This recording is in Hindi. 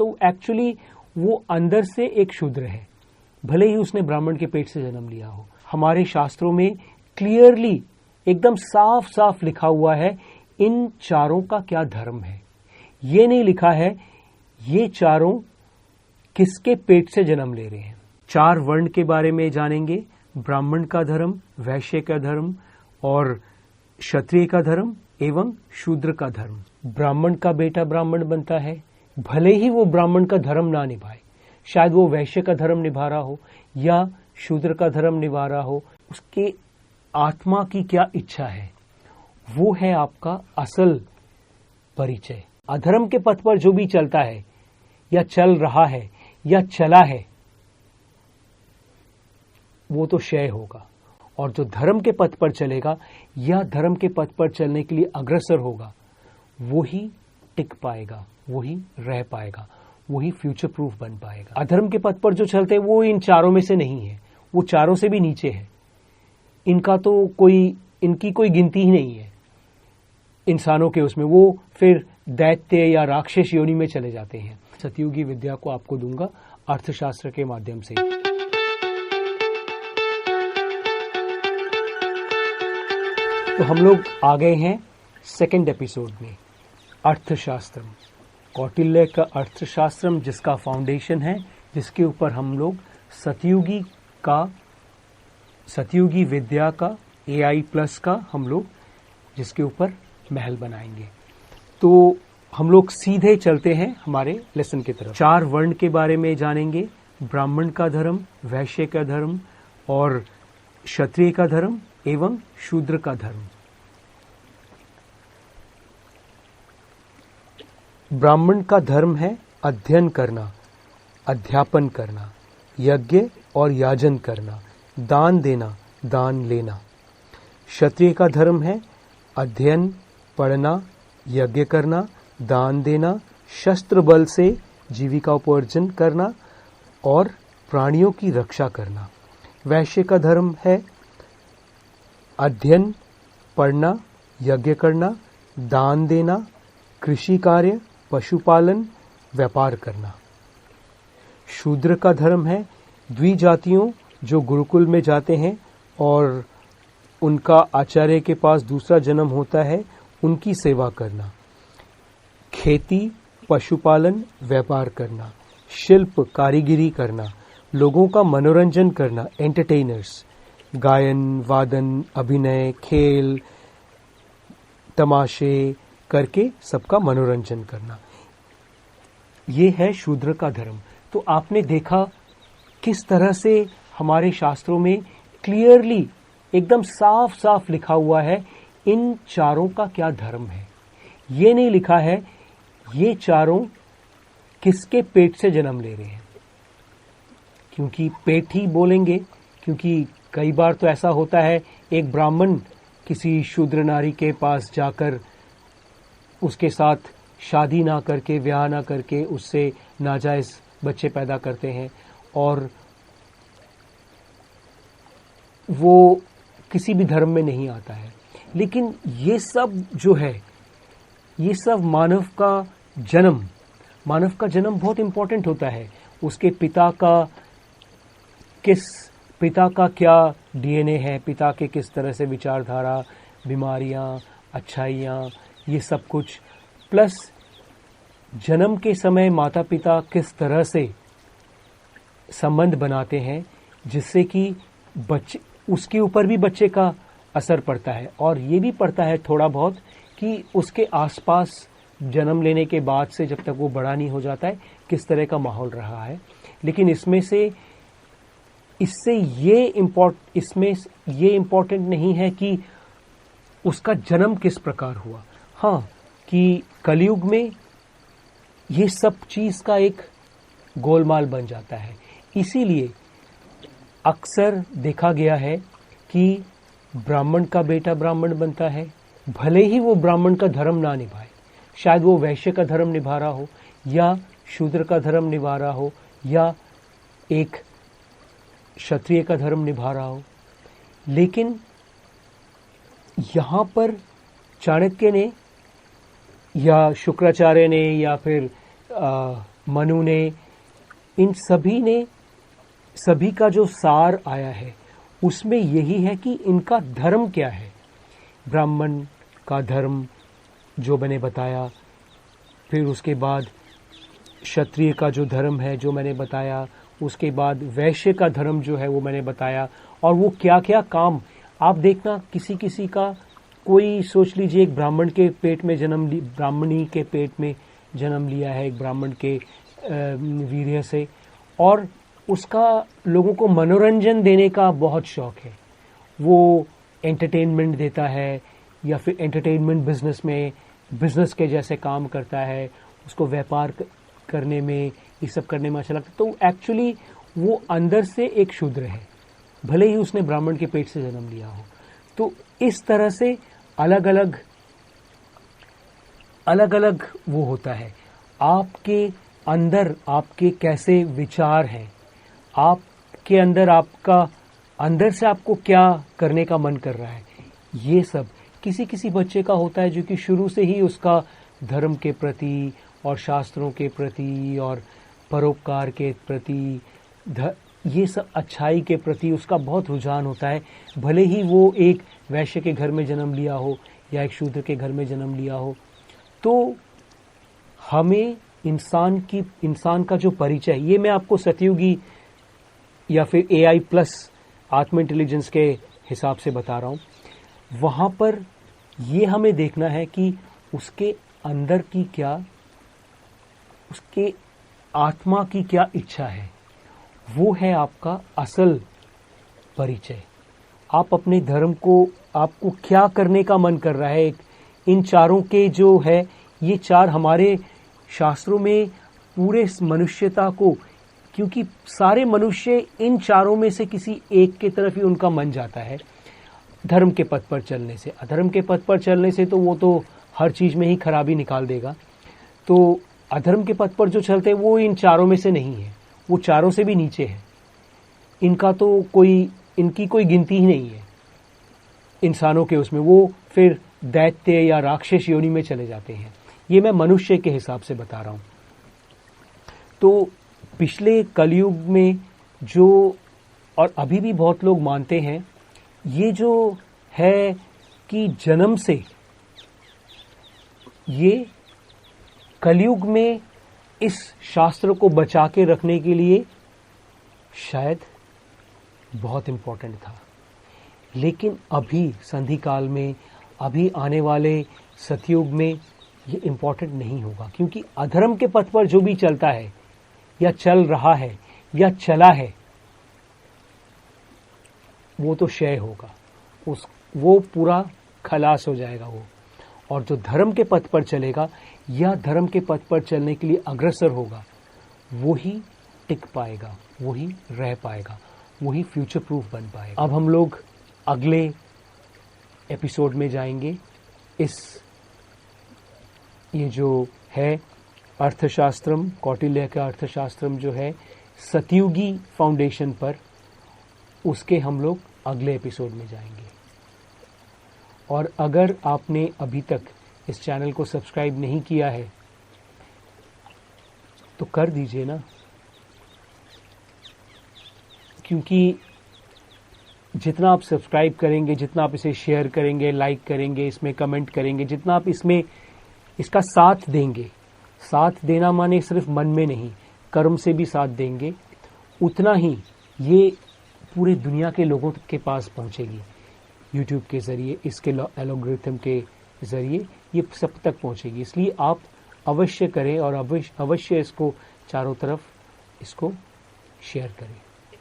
तो एक्चुअली वो अंदर से एक शूद्र है, भले ही उसने ब्राह्मण के पेट से जन्म लिया हो। हमारे शास्त्रों में क्लियरली एकदम साफ साफ लिखा हुआ है इन चारों का क्या धर्म है। ये नहीं लिखा है ये चारों किसके पेट से जन्म ले रहे हैं। 4 वर्ण के बारे में जानेंगे, ब्राह्मण का धर्म, वैश्य का धर्म और क्षत्रिय का धर्म एवं शूद्र का धर्म। ब्राह्मण का बेटा ब्राह्मण बनता है, भले ही वो ब्राह्मण का धर्म ना निभाए, शायद वो वैश्य का धर्म निभा रहा हो या शूद्र का धर्म निभा रहा हो, उसके आत्मा की क्या इच्छा है, वो है आपका असल परिचय। अधर्म के पथ पर जो भी चलता है या चल रहा है या चला है, वो तो क्षय होगा, और जो धर्म के पथ पर चलेगा या धर्म के पथ पर चलने के लिए अग्रसर होगा, वो ही टिक पाएगा, वो ही रह पाएगा, वो ही फ्यूचर प्रूफ बन पाएगा। अधर्म के पथ पर जो चलते हैं वो इन चारों में से नहीं है, वो चारों से भी नीचे है। इनका तो इनकी कोई गिनती ही नहीं है इंसानों के उसमें, वो फिर दैत्य या राक्षस योनि में चले जाते हैं। सतयुगी विद्या को आपको दूंगा अर्थशास्त्र के माध्यम से। तो हम लोग आ गए हैं सेकंड एपिसोड में, अर्थशास्त्रम, कौटिल्य का अर्थशास्त्रम, जिसका फाउंडेशन है, जिसके ऊपर हम लोग सतयुगी विद्या का AI+ का हम लोग जिसके ऊपर महल बनाएंगे। तो हम लोग सीधे चलते हैं हमारे लेसन की तरफ। 4 वर्ण के बारे में जानेंगे, ब्राह्मण का धर्म, वैश्य का धर्म और क्षत्रिय का धर्म एवं शूद्र का धर्म। ब्राह्मण का धर्म है अध्ययन करना, अध्यापन करना, यज्ञ और याजन करना, दान देना, दान लेना। क्षत्रिय का धर्म है अध्ययन, पढ़ना, यज्ञ करना, दान देना, शस्त्र बल से जीविका उपार्जन करना और प्राणियों की रक्षा करना। वैश्य का धर्म है अध्ययन, पढ़ना, यज्ञ करना, दान देना, कृषि कार्य, पशुपालन, व्यापार करना। शूद्र का धर्म है द्विजातियों जो गुरुकुल में जाते हैं और उनका आचार्य के पास दूसरा जन्म होता है, उनकी सेवा करना, खेती, पशुपालन, व्यापार करना, शिल्प, कारीगिरी करना, लोगों का मनोरंजन करना, एंटरटेनर्स, गायन, वादन, अभिनय, खेल, तमाशे करके सबका मनोरंजन करना। ये है शूद्र का धर्म। तो आपने देखा किस तरह से हमारे शास्त्रों में क्लियरली एकदम साफ साफ लिखा हुआ है इन चारों का क्या धर्म है। ये नहीं लिखा है ये चारों किसके पेट से जन्म ले रहे हैं, क्योंकि पेट ही बोलेंगे, क्योंकि कई बार तो ऐसा होता है एक ब्राह्मण किसी शूद्र नारी के पास जाकर उसके साथ शादी ना करके, ब्याह ना करके उससे नाजायज बच्चे पैदा करते हैं और वो किसी भी धर्म में नहीं आता है। लेकिन ये सब जो है, ये सब मानव का जन्म बहुत इंपॉर्टेंट होता है। उसके पिता का क्या DNA है, पिता के किस तरह से विचारधारा, बीमारियां, अच्छाइयां, ये सब कुछ, प्लस जन्म के समय माता पिता किस तरह से संबंध बनाते हैं जिससे कि बच्चे, उसके ऊपर भी बच्चे का असर पड़ता है। और ये भी पड़ता है थोड़ा बहुत कि उसके आसपास जन्म लेने के बाद से जब तक वो बड़ा नहीं हो जाता है किस तरह का माहौल रहा है। लेकिन इसमें ये इम्पोर्टेंट नहीं है कि उसका जन्म किस प्रकार हुआ। हाँ, कि कलयुग में ये सब चीज का एक गोलमाल बन जाता है। इसीलिए अक्सर देखा गया है कि ब्राह्मण का बेटा ब्राह्मण बनता है, भले ही वो ब्राह्मण का धर्म ना निभाए, शायद वो वैश्य का धर्म निभा रहा हो या शूद्र का धर्म निभा रहा हो या एक क्षत्रिय का धर्म निभा रहा हो। लेकिन यहां पर चाणक्य ने या शुक्राचार्य ने या फिर मनु ने, इन सभी का जो सार आया है उसमें यही है कि इनका धर्म क्या है। ब्राह्मण का धर्म जो मैंने बताया, फिर उसके बाद क्षत्रिय का जो धर्म है जो मैंने बताया, उसके बाद वैश्य का धर्म जो है वो मैंने बताया, और वो क्या क्या काम आप देखना, किसी का कोई सोच लीजिए एक ब्राह्मणी के पेट में जन्म लिया है, एक ब्राह्मण के वीर्य से, और उसका लोगों को मनोरंजन देने का बहुत शौक है, वो एंटरटेनमेंट देता है या फिर एंटरटेनमेंट बिजनेस के जैसे काम करता है, उसको व्यापार करने में, ये सब करने में अच्छा लगता है। तो एक्चुअली वो अंदर से एक शूद्र है, भले ही उसने ब्राह्मण के पेट से जन्म लिया हो। तो इस तरह से अलग अलग वो होता है। आपके अंदर आपके कैसे विचार हैं, आपके अंदर अंदर से आपको क्या करने का मन कर रहा है, ये सब किसी बच्चे का होता है जो कि शुरू से ही उसका धर्म के प्रति और शास्त्रों के प्रति और परोपकार के प्रति, ये सब अच्छाई के प्रति उसका बहुत रुझान होता है, भले ही वो एक वैश्य के घर में जन्म लिया हो या एक शूद्र के घर में जन्म लिया हो। तो हमें इंसान का जो परिचय, ये मैं आपको सतयुगी या फिर AI प्लस आत्म इंटेलिजेंस के हिसाब से बता रहा हूं। वहां पर ये हमें देखना है कि उसके अंदर की क्या, उसके आत्मा की क्या इच्छा है, वो है आपका असल परिचय। आप अपने धर्म को, आपको क्या करने का मन कर रहा है, इन चारों के जो है, ये चार हमारे शास्त्रों में पूरे मनुष्यता को, क्योंकि सारे मनुष्य इन चारों में से किसी एक की तरफ ही उनका मन जाता है, धर्म के पथ पर चलने से। अधर्म के पथ पर चलने से तो वो तो हर चीज में ही खराबी निकाल देगा। तो अधर्म के पथ पर जो चलते हैं वो इन चारों में से नहीं है, वो चारों से भी नीचे है, इनकी कोई गिनती ही नहीं है इंसानों के उसमें, वो फिर दैत्य या राक्षस योनि में चले जाते हैं। ये मैं मनुष्य के हिसाब से बता रहा हूं। तो पिछले कलयुग में जो, और अभी भी बहुत लोग मानते हैं, ये जो है कि जन्म से, ये कलयुग में इस शास्त्र को बचा के रखने के लिए शायद बहुत इंपॉर्टेंट था, लेकिन अभी संधि काल में, अभी आने वाले सतयुग में ये इंपॉर्टेंट नहीं होगा, क्योंकि अधर्म के पथ पर जो भी चलता है या चल रहा है या चला है, वो तो क्षय होगा, वो पूरा खलास हो जाएगा वो। और जो धर्म के पथ पर चलेगा या धर्म के पथ पर चलने के लिए अग्रसर होगा, वो ही टिक पाएगा, वो ही रह पाएगा, वो ही फ्यूचर प्रूफ बन पाएगा। अब हम लोग अगले एपिसोड में जाएंगे, ये जो है अर्थशास्त्रम, कौटिल्य का अर्थशास्त्रम जो है सतयुगी फाउंडेशन पर, उसके हम लोग अगले एपिसोड में जाएंगे। और अगर आपने अभी तक इस चैनल को सब्सक्राइब नहीं किया है तो कर दीजिए ना, क्योंकि जितना आप सब्सक्राइब करेंगे, जितना आप इसे शेयर करेंगे, लाइक करेंगे, इसमें कमेंट करेंगे, जितना आप इसका साथ देंगे, साथ देना माने सिर्फ मन में नहीं, कर्म से भी साथ देंगे, उतना ही ये पूरे दुनिया के लोगों के पास पहुंचेगी। YouTube के जरिए, इसके एल्गोरिथम के जरिए ये सब तक पहुंचेगी। इसलिए आप अवश्य करें और अवश्य इसको चारों तरफ इसको शेयर करें।